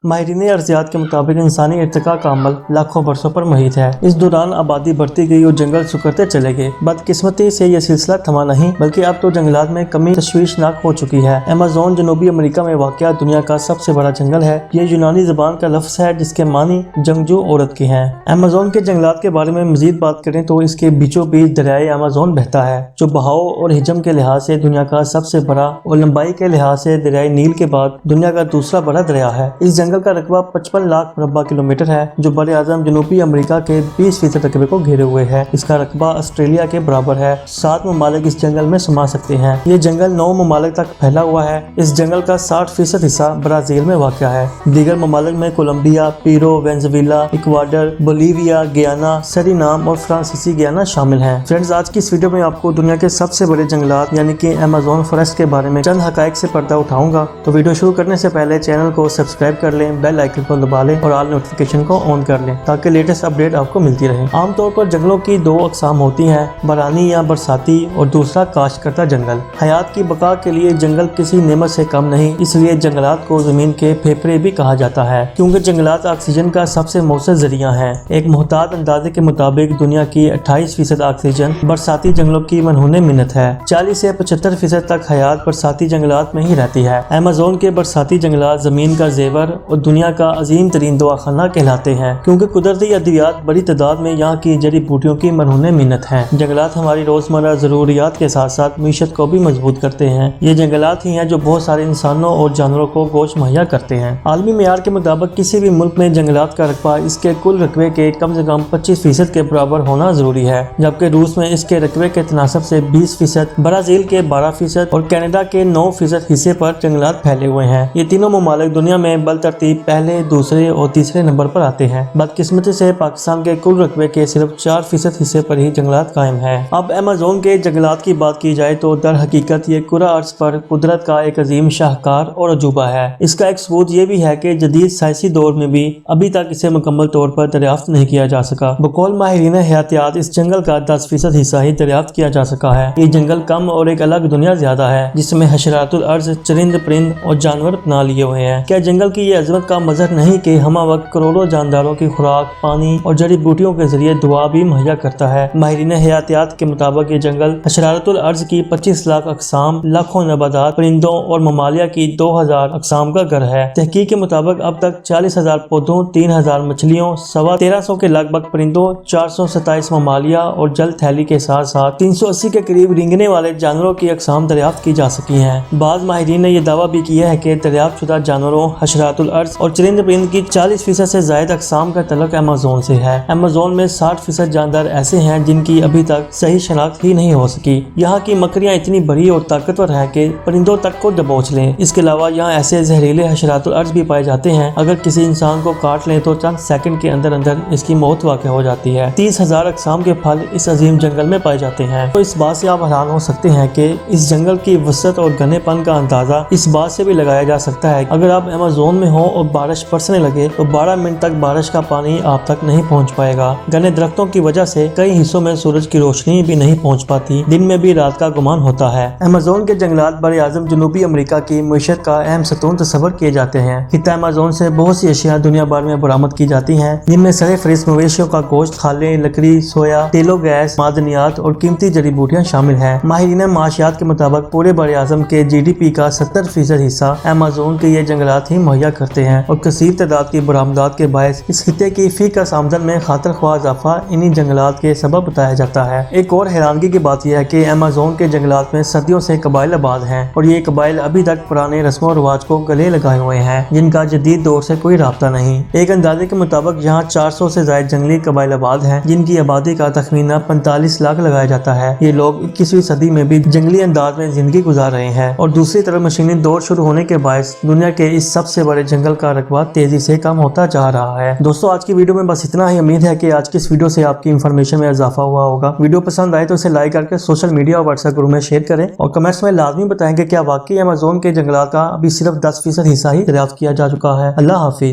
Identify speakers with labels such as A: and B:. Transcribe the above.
A: ماہرین ارضیات کے مطابق انسانی ارتقاء کا عمل لاکھوں برسوں پر محیط ہے۔ اس دوران آبادی بڑھتی گئی اور جنگل سکڑتے چلے گئے۔ بدقسمتی سے یہ سلسلہ تھما نہیں بلکہ اب تو جنگلات میں کمی تشویشناک ہو چکی ہے۔ ایمیزون جنوبی امریکہ میں واقع دنیا کا سب سے بڑا جنگل ہے۔ یہ یونانی زبان کا لفظ ہے جس کے معنی جنگجو عورت کے ہیں۔ ایمیزون کے جنگلات کے بارے میں مزید بات کریں تو اس کے بیچوں بیچ دریائے ایمیزون بہتا ہے جو بہاؤ اور حجم کے لحاظ سے دنیا کا سب سے بڑا اور لمبائی کے لحاظ سے دریائے نیل کے بعد دنیا کا دوسرا بڑا دریا ہے۔ اس جنگل کا رقبہ 55 لاکھ مربع کلومیٹر ہے جو بر اعظم جنوبی امریکہ کے 20% رقبے کو گھیرے ہوئے ہے۔ اس کا رقبہ آسٹریلیا کے برابر ہے۔ 7 ممالک اس جنگل میں سما سکتے ہیں۔ یہ جنگل 9 ممالک تک پھیلا ہوا ہے۔ اس جنگل کا 60% حصہ برازیل میں واقع ہے۔ دیگر ممالک میں Colombia, Peru, Venezuela, Ecuador, Bolivia, Guyana, Suriname اور فرانسیسی گیانا شامل ہیں۔ فرینڈز، آج کی اس ویڈیو میں آپ کو دنیا کے سب سے بڑے جنگلات یعنی کہ ایمیزون فارسٹ کے بارے میں چند حقائق سے پردہ اٹھاؤں گا۔ تو ویڈیو شروع کرنے سے پہلے چینل کو سبسکرائب کر لیں، بیل آئیکن کو دبا لیں اور آل نوٹیفیکیشن کو آن کر لیں تاکہ لیٹسٹ اپڈیٹ آپ کو ملتی رہے۔ عام طور پر جنگلوں کی 2 اقسام ہوتی ہیں، برانی یا برساتی اور دوسرا کاشت کردہ جنگل۔ حیات کی بقا کے لیے جنگل کسی نعمت سے کم نہیں، اس لیے جنگلات کو زمین کے پھیپھڑے بھی کہا جاتا ہے کیونکہ جنگلات آکسیجن کا سب سے مؤثر ذریعہ ہیں۔ ایک محتاط اندازے کے مطابق دنیا کی 28% آکسیجن برساتی جنگلوں کی منہون منت ہے۔ 40 سے 75% تک حیات برساتی جنگلات میں ہی رہتی ہے۔ ایمیزون کے برساتی جنگلات زمین کا زیور اور دنیا کا عظیم ترین دواخانہ کہلاتے ہیں کیونکہ قدرتی ادویات بڑی تعداد میں یہاں کی جڑی بوٹیوں کی منہون منت ہیں۔ جنگلات ہماری روزمرہ ضروریات کے ساتھ ساتھ معیشت کو بھی مضبوط کرتے ہیں۔ یہ جنگلات ہی ہیں جو بہت سارے انسانوں اور جانوروں کو گوشت مہیا کرتے ہیں۔ عالمی معیار کے مطابق کسی بھی ملک میں جنگلات کا رقبہ اس کے کل رقبے کے کم سے کم 25% کے برابر ہونا ضروری ہے، جبکہ روس میں اس کے رقبے کے تناسب سے 20%، برازیل کے 12% اور کینیڈا کے 9% حصے پر جنگلات پھیلے ہوئے ہیں۔ یہ تینوں ممالک دنیا میں بالترتیب پہلے، دوسرے اور تیسرے نمبر پر آتے ہیں۔ بدقسمتی سے پاکستان کے کل رقبے کے صرف 4% حصے پر ہی جنگلات قائم ہیں۔ اب ایمیزون کے جنگلات کی بات کی جائے تو در حقیقت یہ کرہ ارض پر قدرت کا ایک عظیم شاہکار اور عجوبہ ہے۔ اس کا ایک ثبوت یہ بھی ہے کہ جدید سائنسی دور میں بھی ابھی تک اسے مکمل طور پر دریافت نہیں کیا جا سکا۔ بقول ماہرین حیاتیات اس جنگل کا 10% حصہ ہی دریافت کیا جا سکا ہے۔ یہ جنگل کم اور ایک الگ دنیا زیادہ ہے جس میں حشرات الارض، چرند پرند اور جانور اپنا لیے ہوئے ہیں۔ کیا جنگل کی یہ عظمت کا مظہر نہیں کہ ہمہ وقت کروڑوں جانداروں کی خوراک، پانی اور جڑی بوٹیوں کے ذریعے دعا بھی مہیا کرتا ہے۔ ماہرین حیاتیات کے مطابق یہ جنگل حشرات الارض کی 25 لاکھ اقسام، لاکھوں نباتات، پرندوں اور ممالیہ کی 2000 اقسام کا گھر ہے۔ تحقیق کے مطابق اب تک 40,000 پودوں، 3,000 مچھلیوں، 1350 کے لگ بھگ پرندوں، 427 ممالیہ اور جل تھیلی کے ساتھ ساتھ 380 کے قریب رینگنے والے جانوروں کی اقسام دریافت کی جا سکی ہیں۔ بعض ماہرین نے یہ دعویٰ بھی کیا ہے کہ دریافت شدہ جانوروں، حشرات الارض اور چرند پرند کی 40% سے زائد اقسام کا تعلق ایمیزون سے ہے۔ ایمیزون میں 60% جاندار ایسے ہیں جن کی ابھی تک صحیح شناخت ہی نہیں ہو سکی۔ یہاں کی مکڑیاں اتنی بڑی اور طاقتور ہیں کہ پرندوں تک کو دبوچ لیں۔ اس کے علاوہ یہاں ایسے زہریلے حشرات الارض بھی پائے جاتے ہیں اگر کسی انسان کو کاٹ لیں تو چند سیکنڈ کے اندر اندر اس کی موت واقع ہو جاتی ہے۔ 30,000 اقسام کے پھل اس عظیم جنگل میں پائے جاتے ہیں۔ تو اس بات سے آپ حیران ہو سکتے ہیں کہ اس جنگل کی وسعت اور گھنے پن کا اندازہ اس بات سے بھی لگایا جا سکتا ہے اگر آپ ایمیزون میں ہوں اور بارش برسنے لگے تو 12 منٹ تک بارش کا پانی آپ تک نہیں پہنچ پائے گا۔ گھنے درختوں کی وجہ سے کئی حصوں میں سورج کی روشنی بھی نہیں پہنچ پاتی، دن میں بھی رات کا گمان ہوتا ہے۔ ایمیزون کے جنگلات بر اعظم جنوبی امریکہ کی معیشت کا اہم ستون تصور کیے جاتے ہیں۔ خطہ ایمیزون سے بہت سی اشیاء دنیا بھر میں برآمد کی جاتی ہیں جن میں سرفہرست مویشیوں کا گوشت، کھالیں، لکڑی، سویا، تیل و گیس، معدنیات اور قیمتی جڑی بوٹیاں شامل ہیں۔ ماہرین معاشیات کے مطابق پورے بر اعظم کے GDP کا 70% حصہ ایمیزون کے یہ جنگلات ہی مہیا کرتے ہیں اور کثیر تعداد کی برآمدات کے باعث اس خطے کی فی کس آمدن میں خاطر خواہ اضافہ انہی جنگلات کے سبب بتایا جاتا ہے۔ ایک اور حیرانگی کی بات یہ ہے کہ ایمیزون کے جنگلات میں صدیوں سے قبائل آباد ہیں اور یہ قبائل ابھی تک پرانے رسم و رواج کو گلے لگائے ہوئے ہیں جن کا جدید دور سے کوئی رابطہ نہیں۔ ایک اندازے کے مطابق یہاں 400 سے زائد جنگلی قبائل آباد ہیں جن کی آبادی کا تخمینہ 45 لاکھ لگایا جاتا ہے۔ یہ لوگ 21ویں صدی میں بھی جنگلی انداز میں زندگی گزار رہے ہیں اور دوسری طرف مشینی دور شروع ہونے کے باعث دنیا کے اس سب سے بڑے جنگل کا رقبہ تیزی سے کم ہوتا جا رہا ہے۔ دوستو، آج کی ویڈیو میں بس اتنا ہی۔ امید ہے کہ آج کی اس ویڈیو سے آپ کی انفارمیشن میں اضافہ ہوا ہوگا۔ ویڈیو پسند آئے تو اسے لائک کر کے سوشل میڈیا اور واٹس ایپ گروپ میں شیئر کریں اور کمنٹس میں لازمی بتائیں کہ کیا واقعی ایمیزون کے جنگلات کا ابھی صرف 10% حصہ ہی دریافت کیا جا چکا ہے۔ اللہ حافظ۔